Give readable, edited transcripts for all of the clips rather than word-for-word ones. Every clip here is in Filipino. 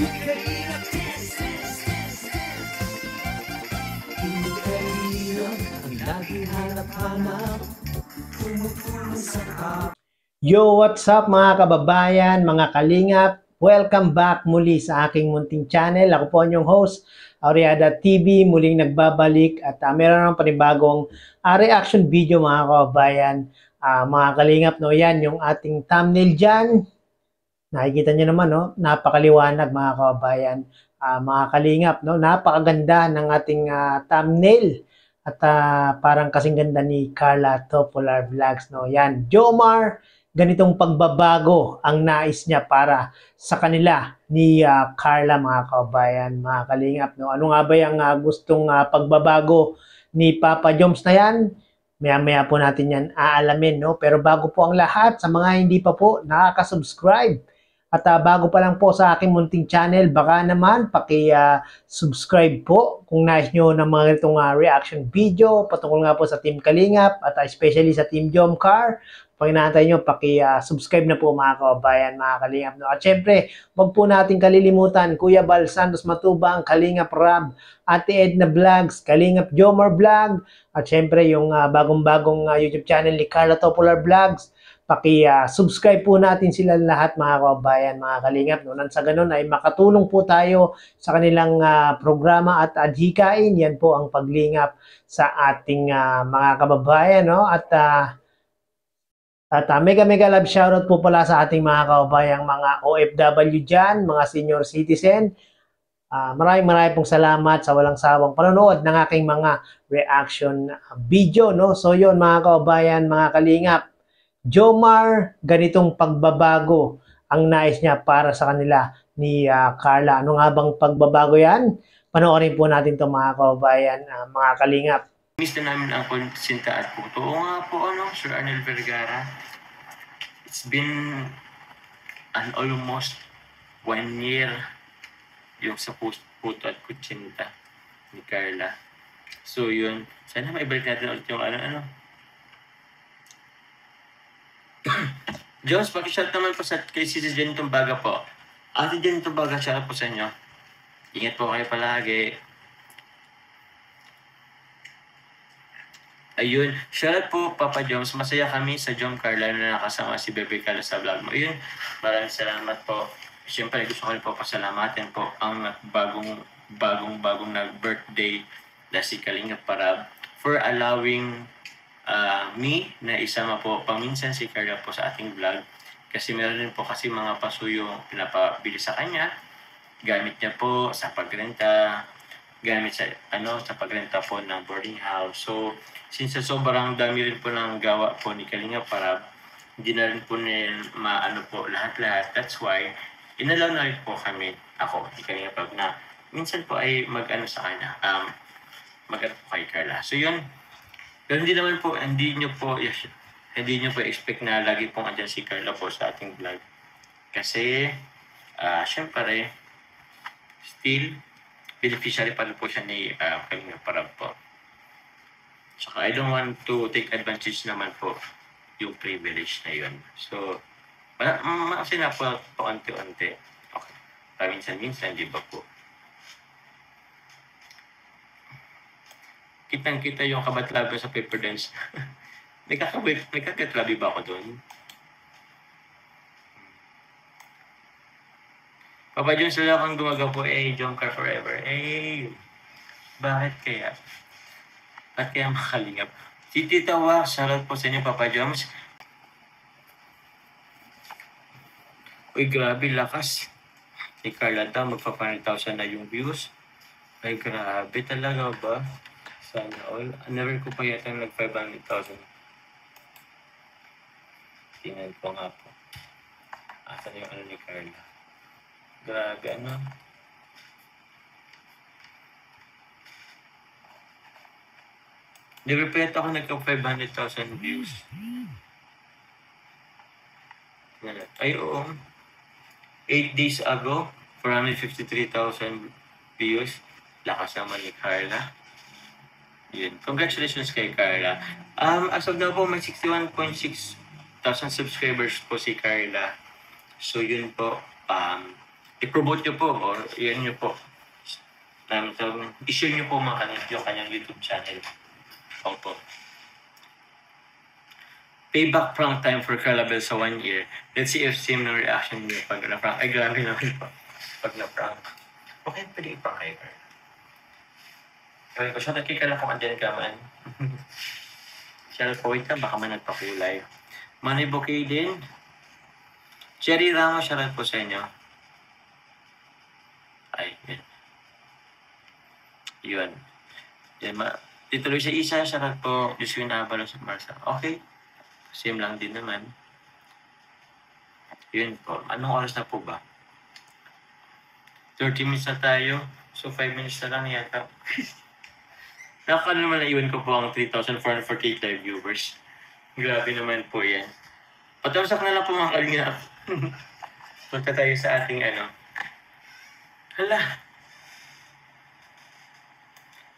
Yo, what's up mga kababayan, mga kalingap? Welcome back muli sa aking munting channel. Ako po ang inyong host, Aureada TV, muling nagbabalik at meron ng panibagong reaction video mga kababayan. Mga kalingap, no, yan yung ating thumbnail dyan. Nakikita nyo naman, no, napakaliwanag mga kababayan. Mga kalingap, no, napakaganda ng ating thumbnail. At parang kasing ganda ni Carla Topolar Vlogs, no? Yan, Jomar, ganitong pagbabago ang nais niya para sa kanila ni Carla, mga kababayan, mga kalingap, no? Ano nga ba yung gustong pagbabago ni Papa Joms na yan? Maya-maya po natin yan aalamin, no? Pero bago po ang lahat, sa mga hindi pa po nakaka-subscribe, at bago pa lang po sa aking munting channel, baka naman paki-subscribe po kung nais nyo ng mga ganitong reaction video patungkol nga po sa Team Kalingap at especially sa Team Jomcar. Pag inaantay nyo, paki-subscribe na po mga kababayan, mga Kalingap. No? At syempre, wag po natin kalilimutan, Kuya Bal Santos Matubang, Kalingap Rab, Ate Edna Vlogs, Kalingap Jomar Vlog, at syempre yung bagong-bagong YouTube channel ni Carla Topolar Vlogs. Paki-subscribe po natin sila lahat mga kababayan, mga kalingap. No? Nang sa ganun ay makatulong po tayo sa kanilang programa at adhikain. Yan po ang paglingap sa ating mga kababayan. No? At mega love shoutout po pala sa ating mga kababayang mga OFW dyan, mga senior citizen. Maraming pong salamat sa walang sawang panonood ng aking mga reaction video. No? So yun mga kababayan, mga kalingap. Jomar, ganitong pagbabago ang nais niya para sa kanila ni Carla. Ano nga bang pagbabago yan? Panoorin po natin ito mga kababayan, mga kalingap. Miss na namin ang konsinta at puto. Oo nga po, Sir Arnel Vergara. It's been almost 1 year yung sa puto at kutsinta ni Carla. So yun, sana maibalik natin ulit yung Jones, pakishot naman po kay si Jen Tumbaga po. Ate Jen Tumbaga, shout po sa inyo. Ingat po kayo palagi. Ayun, shout po Papa Jones. Masaya kami sa Jomcar na nakasama si Bebe Carla sa vlog mo. Ayun, maraming salamat po. Siyempre, gusto ko rin po pasalamatan po ang bagong nag-birthday na si Kalingap Parab for allowing me na isama po paminsan si Carla po sa ating vlog kasi meron din po kasi mga pasuyo pinapabili sa kanya gamit niya po sa pagrenta, gamit sa sa pagrenta po ng boarding house. So since sobrang dami rin po ng gawa po ni Kalinga para hindi na rin po po lahat-lahat, that's why inalaw na rin po kami, ako, ni Kalinga Pag na minsan po ay sa kanya, po kay Carla. So yun. Pero hindi nyo po expect na lagi pong andyan si Carla po sa ating vlog. Kasi, syempre, still, beneficiary pa rin po siya ni Kalinga Parab po. Saka, I don't want to take advantage naman po yung privilege na yun. So, kasi na po unti-unti. Okay. Minsan-minsan, di ba po? Kitang-kita yung kabatlabi sa paper dance. May kakatlabi ba ako doon? Papa Jones, wala kang gumagawa po, Jomcar forever. Bakit kaya? Bakit kaya makalingap? Si Tita Wa, shoutout po sa inyo, Papa Jones. Uy, grabe, lakas. Si Carla daw, magpa-500,000 na yung views. Ay, grabe talaga ba? Sana all. Never ko pa yata nag-500,000. Tingnan ko nga po. Asan yung ni Carla? Grabe, Never pa yata ako nagka-500,000 views. Ay, oo. 8 days ago, 453,000 views. Lakas naman ni Carla. Yun. Congratulations kay Carla. As of now po, may 61,600 subscribers po si Carla. So yun po, i-promote nyo po or iyan nyo po. I-share nyo po mga yung kanyang YouTube channel. Opo. Payback prank time for Carla Bell sa 1 year. Let's see if same na reaction niyo pag na-prank. Ay, grabe naman po. Pag na-prank. Okay, pwede i-prank kayo. Sabi ko, siya nakika lang kung andyan ka man. Siya po, wait ka, baka man nagpakulay. Manny Bouquet din. Cherry Ramos, siya po sa inyo. Ay, yun. Yun. Tituloy siya isa, siya po. Diyos yung nabalo sa Marsa. Okay. Same lang din naman. Yun po. Anong oras na po ba? 30 minutes na tayo. So, 5 minutes na lang yata. Nakakano naman naiwan ko po ang 3,448 live viewers. Grabe naman po yan. Patapos na lang po mga kalingap. Punta tayo sa ating Hala.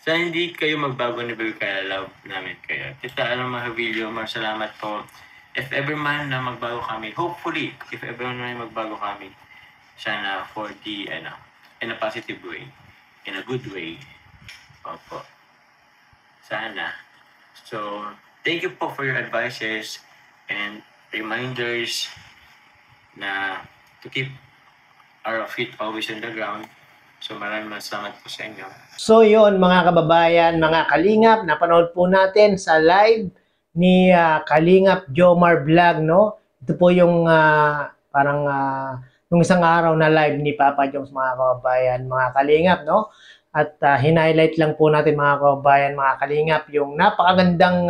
Sana hindi kayo magbago ni Baby Carla, love namin kayo. Tita Mahavilio, salamat po. If ever man na magbago kami, hopefully, if ever man na magbago kami, sana for the, in a positive way, in a good way. Opo. Sana. So, thank you po for your advices and reminders na to keep our feet always on the ground. So maraming salamat po sa inyo. So yun mga kababayan, mga kalingap, napanood po natin sa live ni Kalingap Jomar Vlog, no? Ito po yung nung isang araw na live ni Papa Joms, mga kababayan, mga kalingap, no? At hinighlight lang po natin mga kababayan, mga kalingap, yung napakagandang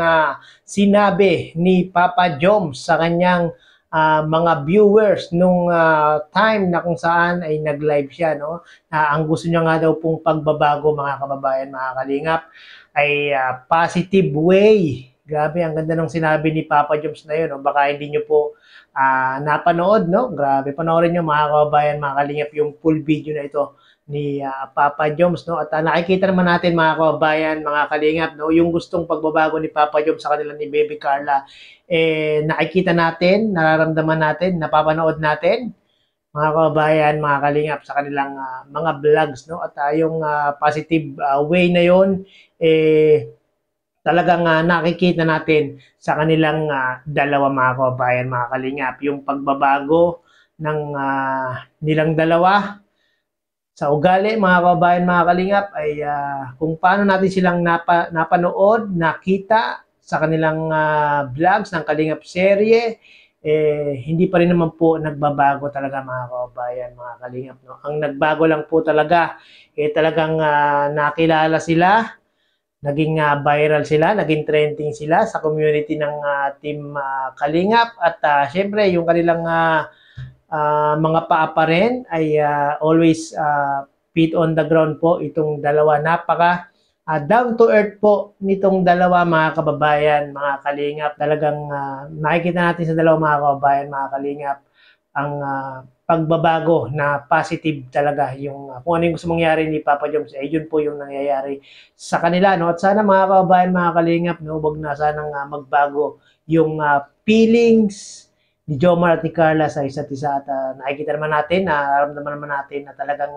sinabi ni Papa Joms sa kanyang mga viewers nung time na kung saan ay nag-live siya, no? Ang gusto niya nga daw pong pagbabago, mga kababayan, mga kalingap, ay positive way. Grabe, ang ganda ng sinabi ni Papa Joms na yun, no? Baka hindi niyo po napanood, no? Grabe, panoorin niyo mga kababayan, mga kalingap, yung full video na ito ni Papa Joms, no? At nakikita naman natin mga kababayan, mga kalingap, no, yung gustong pagbabago ni Papa Joms sa kanila ni Baby Carla, nakikita natin, nararamdaman natin, napapanood natin, mga kababayan, mga kalingap, sa kanilang mga vlogs, no? At yung positive way na yon, talagang nakikita natin sa kanilang dalawa, mga kababayan, mga kalingap, yung pagbabago ng nilang dalawa sa ugali, mga kababayan, mga kalingap, ay kung paano natin silang napanood, nakita sa kanilang vlogs ng Kalingap serye, hindi pa rin naman po nagbabago talaga, mga kababayan, mga kalingap, no? Ang nagbago lang po talaga, talagang nakilala sila, naging viral sila, naging trending sila sa community ng Team Kalingap, at syempre yung kanilang mga paa pa rin ay always feet on the ground po itong dalawa. Napaka down to earth po nitong dalawa, mga kababayan, mga kalingap. Talagang nakikita natin sa dalawa, mga kababayan, mga kalingap, ang pagbabago na positive talaga. Yung kung ano yung gusto mangyari ni Papa Joms, yun po yung nangyayari sa kanila, no? At sana, mga kababayan, mga kalingap, no, wag na sanang magbago yung feelings ni Jomar at ni Carla sa isa't isa. At nakikita naman natin, nararamdaman naman natin na talagang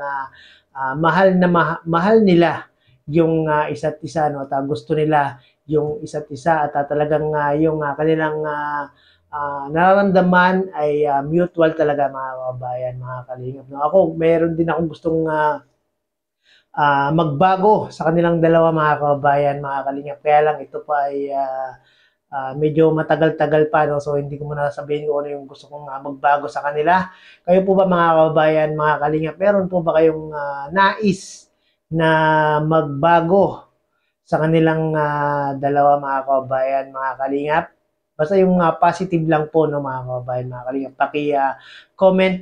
mahal nila yung isa't isa, no? At gusto nila yung isa't isa, at talagang yung kanilang nararamdaman ay mutual talaga, mga kababayan, mga kalingap, no? Ako, meron din akong gustong magbago sa kanilang dalawa, mga kababayan, mga kalingap. Kaya lang ito pa ay medyo matagal-tagal pa, no? So hindi ko muna sabihin kung ano yung gusto kong magbago sa kanila. Kayo po ba, mga kababayan, mga kalingap, meron po ba kayong nais na magbago sa kanilang dalawa, mga kababayan, mga kalingap? Basta yung positive lang po, no, mga kababayan, mga kalingap. Paki-comment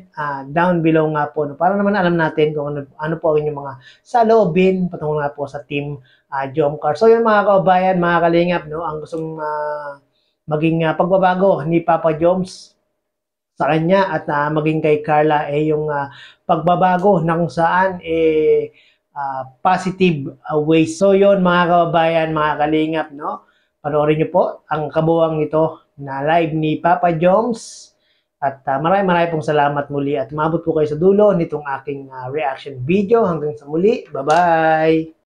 down below nga po, no, para naman alam natin kung ano po ang inyong mga saloobin patungkol nga po sa Team Jomcar. So yun, mga kababayan, mga kalingap, no, ang gustong maging pagbabago ni Papa Joms sa kanya at maging kay Carla yung pagbabago na kung saan positive ways. So yun, mga kababayan, mga kalingap, no, panoorin niyo po ang kabuuan nito na live ni Papa Joms At maraming pong salamat muli at maabot po kayo sa dulo nitong aking reaction video. Hanggang sa muli. Bye-bye!